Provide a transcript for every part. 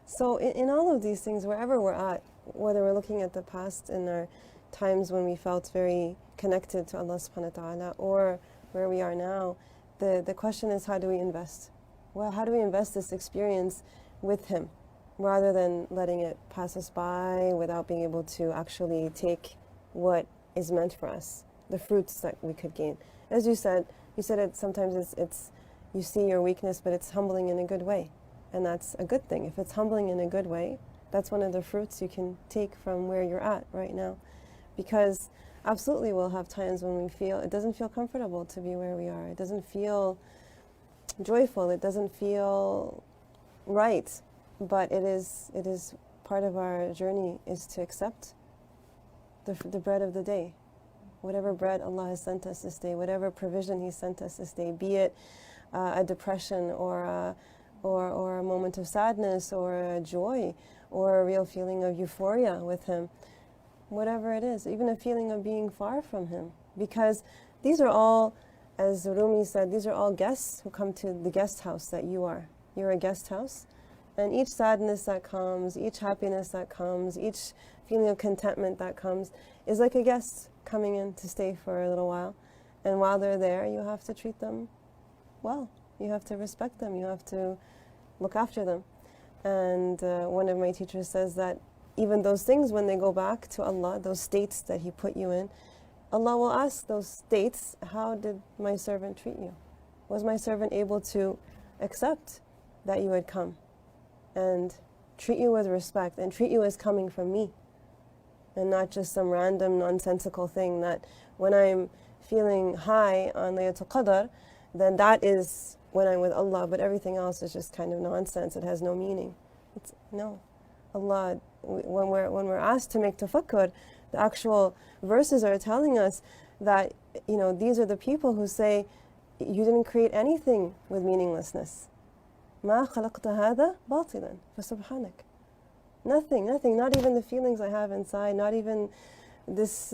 So in all of these things, wherever we're at, whether we're looking at the past in our times when we felt very connected to Allah subhanahu wa ta'ala, or where we are now, the question is, how do we invest? Well, how do we invest this experience with Him, rather than letting it pass us by without being able to actually take what is meant for us, the fruits that we could gain. As you said it sometimes it's you see your weakness, but it's humbling in a good way. And that's a good thing. If it's humbling in a good way, that's one of the fruits you can take from where you're at right now. Because absolutely we'll have times when we feel, it doesn't feel comfortable to be where we are. It doesn't feel joyful. It doesn't feel right. But it is part of our journey is to accept the bread of the day. Whatever bread Allah has sent us this day, whatever provision He sent us this day, be it a depression or a moment of sadness or a joy or a real feeling of euphoria with Him, whatever it is, even a feeling of being far from Him. Because these are all, as Rumi said, these are all guests who come to the guest house that you are. You're a guest house. And each sadness that comes, each happiness that comes, each feeling of contentment that comes is like a guest coming in to stay for a little while. And while they're there, you have to treat them well. You have to respect them. You have to look after them. And one of my teachers says that even those things, when they go back to Allah, those states that He put you in, Allah will ask those states, how did my servant treat you? Was my servant able to accept that you had come and treat you with respect and treat you as coming from me, and not just some random nonsensical thing that when I'm feeling high on Laylatul Qadr, then that is when I'm with Allah, but everything else is just kind of nonsense. It has no meaning. No. Allah, when we're asked to make tafakkur, the actual verses are telling us that, these are the people who say, you didn't create anything with meaninglessness. ما خلقت هذا باطلا فسبحانك. Nothing, not even the feelings I have inside, not even this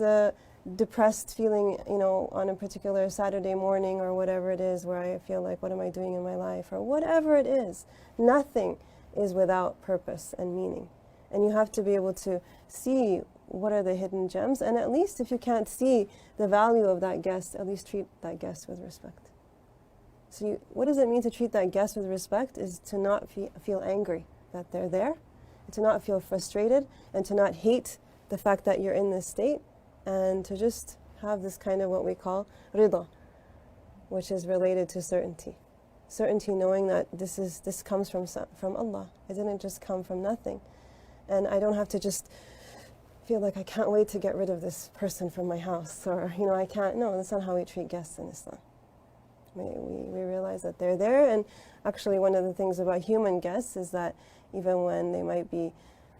depressed feeling, on a particular Saturday morning or whatever it is where I feel like, what am I doing in my life? Or whatever it is. Nothing is without purpose and meaning. And you have to be able to see what are the hidden gems. And at least if you can't see the value of that guest, at least treat that guest with respect. So what does it mean to treat that guest with respect? Is to not feel angry that they're there, to not feel frustrated, and to not hate the fact that you're in this state, and to just have this kind of what we call rida, which is related to certainty. Certainty, knowing that this comes from Allah. It didn't just come from nothing. And I don't have to just feel like I can't wait to get rid of this person from my house, or I can't. No, that's not how we treat guests in Islam. We realize that they're there. And actually one of the things about human guests is that even when they might be,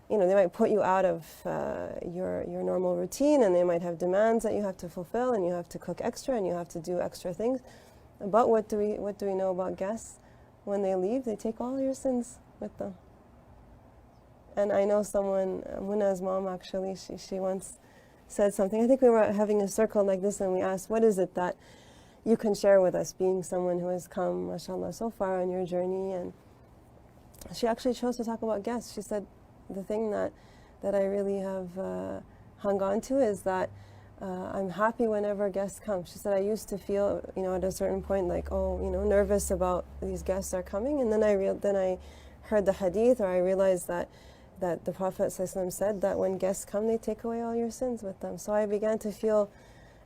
they might put you out of your normal routine, and they might have demands that you have to fulfill, and you have to cook extra, and you have to do extra things. But what do we know about guests? When they leave, they take all your sins with them. And I know someone, Muna's mom actually, she once said something. I think we were having a circle like this, and we asked, what is it that you can share with us, being someone who has come, mashallah, so far on your journey? And she actually chose to talk about guests. She said, the thing that I really have hung on to is that I'm happy whenever guests come. She said, I used to feel, at a certain point, like, nervous about these guests are coming. And then I heard the hadith, or I realized that the Prophet ﷺ said that when guests come, they take away all your sins with them. So I began to feel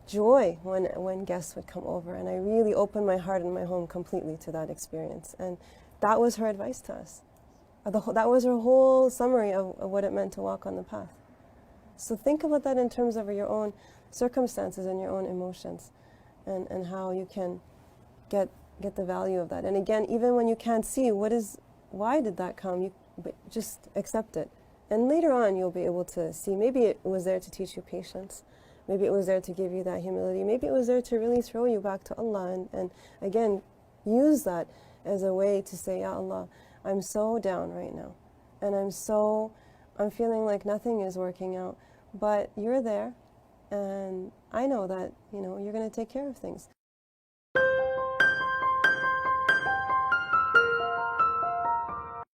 joy when guests would come over. And I really opened my heart and my home completely to that experience. And that was her advice to us. That was her whole summary of what it meant to walk on the path. So think about that in terms of your own circumstances and your own emotions, and how you can get the value of that. And again, even when you can't see why did that come, but just accept it. And later on you'll be able to see, maybe it was there to teach you patience. Maybe it was there to give you that humility. Maybe it was there to really throw you back to Allah, and again, use that as a way to say, Ya Allah, I'm so down right now, and I'm feeling like nothing is working out, but you're there, and I know that, you're going to take care of things.